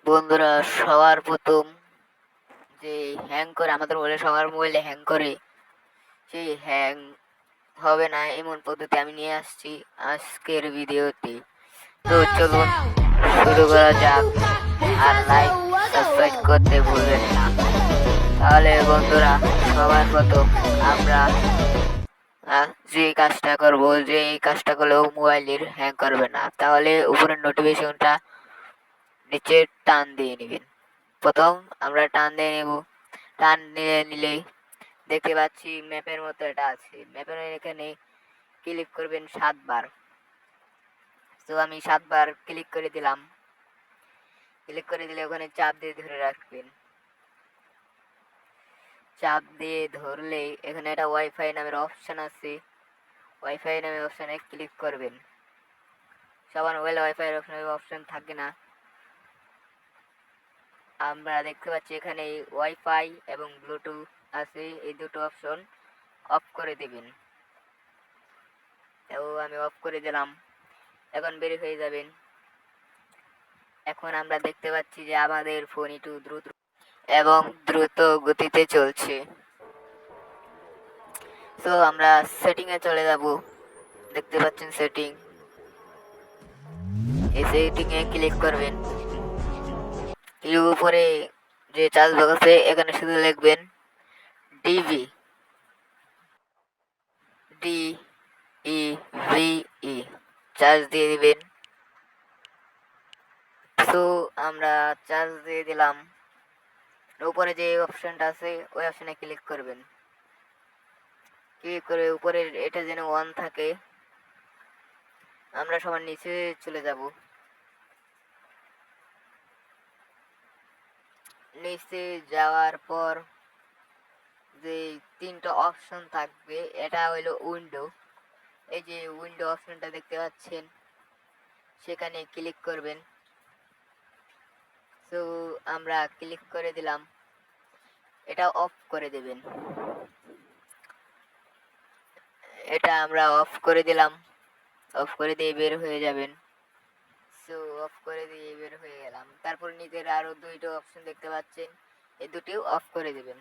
বন্ধুরা, সবার প্রথম যে হ্যাং করে আমাদের মোবাইলে, সবার মোবাইলে হ্যাং করে, সেই হ্যাং হবে না এমন পদ্ধতি আমি নিয়ে আসছি আজকের ভিডিওতে। তো চলুন শুরু করা যাক, আর লাইক সাবস্ক্রাইব করতে ভুলবেন না। তাহলে বন্ধুরা, সবার প্রথম আমরা যে কাজটা করব, যে এই কাজটা করলেও মোবাইলের হ্যাং করবে না, তাহলে উপরের নোটিফিকেশনটা নিচে টান দিয়ে নেবেন। প্রথম আমরা টান দিয়ে নেব। টান নিয়ে নিলেই দেখতে পাচ্ছি ম্যাপের মতো এটা আছে। ম্যাপের এখানে ক্লিক করবেন 7 বার। তো আমি 7 বার ক্লিক করে দিলাম। ক্লিক করে দিলে ওখানে চাপ দিয়ে ধরে রাখবেন। চাপ দিয়ে ধরলেই এখানে একটা ওয়াইফাই নামের অপশন আছে। ওয়াইফাই নামের অপশনে ক্লিক করবেন। সবার মোবাইলে ওয়াইফাই অপশন থাকে না। আমরা দেখতে পাচ্ছি এখানে ওয়াইফাই এবং ব্লুটুথ আছে, এই দুটো অপশন অফ করে দেবেন। তো আমি অফ করে দিলাম। এখন বের হয়ে যাবেন। এখন আমরা দেখতে পাচ্ছি যে আমাদের ফোন একটু দ্রুত এবং দ্রুত গতিতে চলছে। তো আমরা সেটিং এ চলে যাব। দেখতে পাচ্ছেন সেটিং, এই সেটিং এ ক্লিক করবেন। এর উপরে যে চার্জ বক্স আছে এখানে শুধু লিখবেন DV, D E V E, charge দিয়ে দিবেন। তো আমরা চার্জ দিয়ে দিলাম। উপরে যে অপশনটা আছে ওই অপশনে ক্লিক করবেন। ক্লিক করে উপরে এটা যেন অন থাকে। আমরা সবার নিচে চলে যাব। নিচে যাওয়ার পর যে তিনটা অপশন থাকবে, এটা হলো উইন্ডো। এই যে উইন্ডো অপশনটা দেখতে পাচ্ছেন, সেখানে ক্লিক করবেন। তো আমরা ক্লিক করে দিলাম। এটা অফ করে দেবেন। এটা আমরা অফ করে দিলাম। অফ করে দিয়ে বের হয়ে যাবেন। সো অফ করে দিয়ে বের হয়ে গেলাম। তারপর নিজের আরো দুইটা অপশন দেখতে পাচ্ছেন, এই দুটিও অফ করে দেবেন।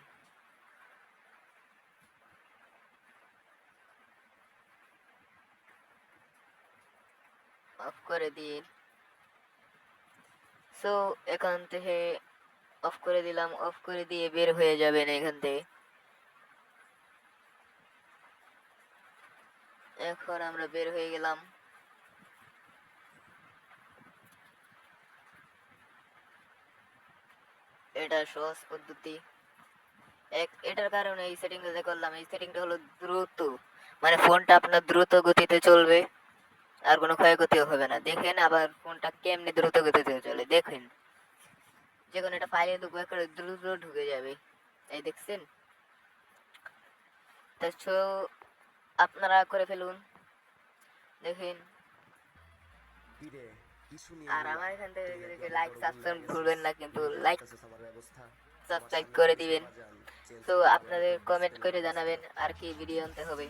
অফ করে দিয়ে সো এখান থেকে অফ করে দিলাম। অফ করে দিয়ে বের হয়ে যাবেন এখান থেকে। এখন আমরা বের হয়ে গেলাম। এটা সহজ পদ্ধতি। এটার কারণে এই সেটিংটা যে করলাম, এই সেটিংটা হলো দ্রুত, মানে ফোনটা আপনার দ্রুত গতিতে চলবে, আর কোনো ক্ষয়ক্ষতিও হবে না। দেখেন আবার ফোনটা কেমনি দ্রুত গতিতে চলে, দেখেন যে কোনো একটা ফাইলে ঢুকবে করে দ্রুত ঢুকে যাবে। এই দেখছেন? তো আপনারা করে ফেলুন, দেখেন। আর আমার এখান থেকে লাইক সাবস্ক্রাইব ভুলবেন না, কিন্তু লাইক সাবস্ক্রাইব করে দিবেন। তো আপনাদের কমেন্ট করে জানাবেন আর কি ভিডিও আনতে হবে।